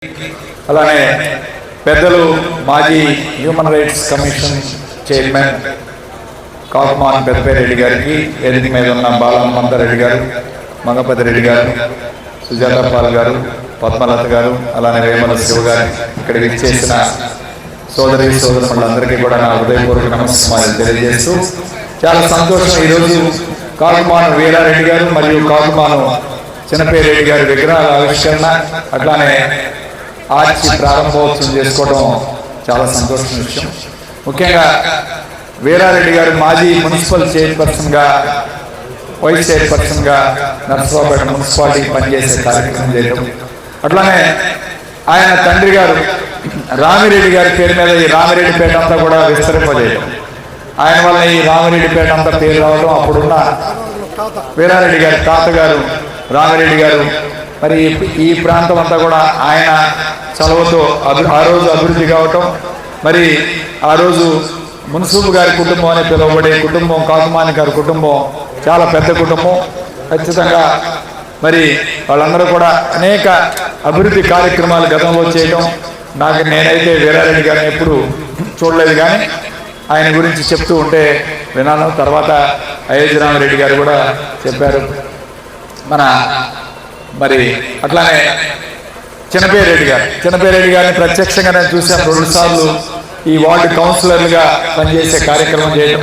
అలానే పెద్దలు మాజీ human rights commission chairman Kakuman Peddapereddy గారికి, వేదిక మీద ఉన్న బాలమందరెడ్డి గారు, మంగపతిరెడ్డి గారు, సుజాత పాల్ గారు, పద్మలత గారు, అలానే వేమల శివ గారు, ఇక్కడికి ఇచ్చేసిన సోదరి సోదరులందరికీ కూడా నా హృదయపూర్వక నమస్కారాలు తెలియజేస్తూ చాలా సంతోషం. ఈరోజు కాకుమాను వీరారెడ్డి గారు మరియు కాకుమాను చిన్నపేరెడ్డి గారి విగ్రహాల ఆవిష్కరణ, అట్లానే ఆర్చి ప్రారంభోత్సవం చేసుకోవడం చాలా సంతోషం విషయం. ముఖ్యంగా వీరారెడ్డి గారు మాజీ మున్సిపల్ చైర్పర్సన్గా, వైస్ చైర్పర్సన్గా నర్సరావుపేట మున్సిపాలిటీకి పనిచేసే కార్యక్రమం చేయడం, అట్లానే ఆయన తండ్రి గారు రామిరెడ్డి గారి పేరు మీద ఈ రామిరెడ్డిపేట అంతా కూడా విస్తరింపజేయడం, ఆయన వల్ల ఈ రామిరెడ్డిపేట అంతా పేరు రావడం, అప్పుడున్న వీరారెడ్డి గారి తాతగారు రామిరెడ్డి గారు మరి ఈ ప్రాంతం అంతా కూడా ఆయన చలవతో ఆ రోజు అభివృద్ధి కావటం, మరి ఆ రోజు మున్సూబు గారి కుటుంబం అని పిలువబడే కుటుంబం, కాకుమాని గారి కుటుంబం చాలా పెద్ద కుటుంబం. ఖచ్చితంగా మరి వాళ్ళందరూ కూడా అనేక అభివృద్ధి కార్యక్రమాలు గతంలో చేయడం, నేనైతే వీరారెడ్డి గారిని ఎప్పుడు చూడలేదు, కానీ ఆయన గురించి చెప్తూ ఉంటే విన్నాను. తర్వాత అయోధ్య రామరెడ్డి గారు కూడా చెప్పారు. మరి అట్లానే చిన్నపేరెడ్డి గారిని ప్రత్యక్షంగా నేను చూశాను. 2 సార్లు ఈ వార్డు కౌన్సిలర్లుగా పనిచేసే కార్యక్రమం చేయడం,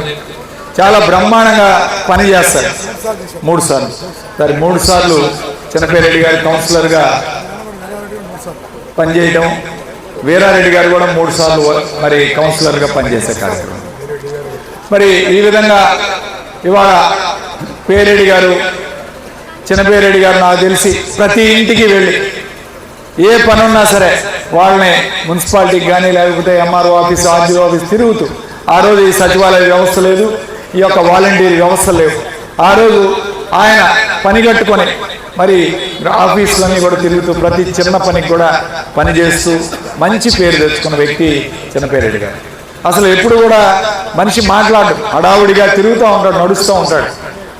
చాలా బ్రహ్మాండంగా పనిచేస్తారు. 3 సార్లు సరే 3 సార్లు చిన్నపేరెడ్డి గారి కౌన్సిలర్గా పనిచేయడం, వీరారెడ్డి గారు కూడా 3 సార్లు మరి కౌన్సిలర్గా పనిచేసే కార్యక్రమం. మరి ఈ విధంగా ఇవాళ పేరెడ్డి గారు, చిన్నపేరెడ్డి గారు నాకు తెలిసి ప్రతి ఇంటికి వెళ్ళి ఏ పని ఉన్నా సరే వాళ్ళని మున్సిపాలిటీకి కానీ లేకపోతే ఎంఆర్ఓ ఆఫీస్, ఆర్డీఓ ఆఫీస్ తిరుగుతూ, ఆ రోజు ఈ సచివాలయ వ్యవస్థ లేదు, ఈ యొక్క వాలంటీర్ వ్యవస్థ లేవు. ఆ రోజు ఆయన పని కట్టుకొని మరి ఆఫీసులన్నీ కూడా తిరుగుతూ ప్రతి చిన్న పనికి కూడా పనిచేస్తూ మంచి పేరు తెచ్చుకున్న వ్యక్తి చిన్నపేరెడ్డి గారు. అసలు ఎప్పుడు కూడా మనిషి మాట్లాడు, హడావుడిగా తిరుగుతూ ఉంటాడు, నడుస్తూ ఉంటాడు,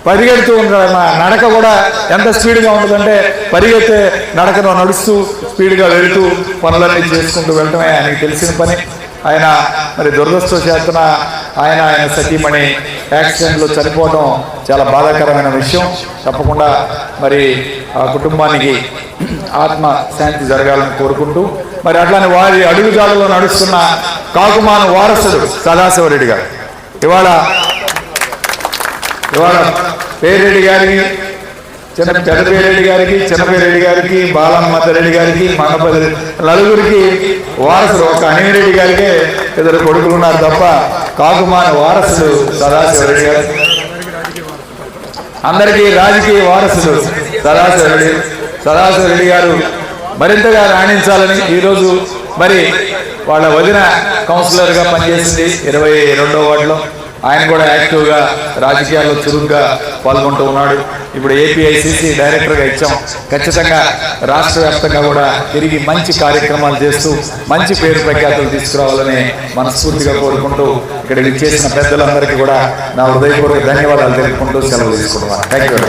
పరిగెడుతూ ఉంటాడు. నడక కూడా ఎంత స్పీడ్గా ఉంటుందంటే పరిగెత్తే నడకను నడుస్తూ స్పీడ్గా వెళుతూ పనులన్నీ చేసుకుంటూ వెళ్ళటమే ఆయనకి తెలిసిన పని. ఆయన మరి దురదృష్టవశాత్తున ఆయన సతీమణి యాక్సిడెంట్లో చనిపోవడం చాలా బాధాకరమైన విషయం. తప్పకుండా మరి ఆ కుటుంబానికి ఆత్మ శాంతి జరగాలని కోరుకుంటూ, మరి అట్లానే వారి అడుగుజాడలో నడుస్తున్న కాకుమాను వారసుడు సదాశివరెడ్డి గారు ఇవాళ పేరెడ్డి గారికి, పెద్దపేరెడ్డి గారికి, చిన్నపేరెడ్డి గారికి, బాలమ్మరెడ్డి గారికి, మంగపతి నలుగురికి వారసులు. ఒక అనిమిరెడ్డి గారికే 2 కొడుకులు ఉన్నారు తప్ప కాకుమాన వారసుడు సదాశివరెడ్డి గారు. అందరికీ రాజకీయ వారసుడు సదాశివరెడ్డి గారు మరింతగా రాణించాలని ఈరోజు మరి వాళ్ళ వదిన కౌన్సిలర్గా పనిచేసింది 22వ వార్డులో. ఆయన కూడా యాక్టివ్గా రాజకీయాల్లో చురుగ్గా పాల్గొంటూ ఉన్నాడు. ఇప్పుడు ఏపీఐసిసి డైరెక్టర్గా ఇచ్చాం. ఖచ్చితంగా రాష్ట్ర వ్యాప్తంగా కూడా తిరిగి మంచి కార్యక్రమాలు చేస్తూ మంచి పేరు ప్రఖ్యాతులు తీసుకురావాలని మనస్ఫూర్తిగా కోరుకుంటూ ఇక్కడ చేసిన పెద్దలందరికీ కూడా నా హృదయపూర్వక ధన్యవాదాలు తెలుపుకుంటూ సెలవు తీసుకుంటున్నాను. Thank you.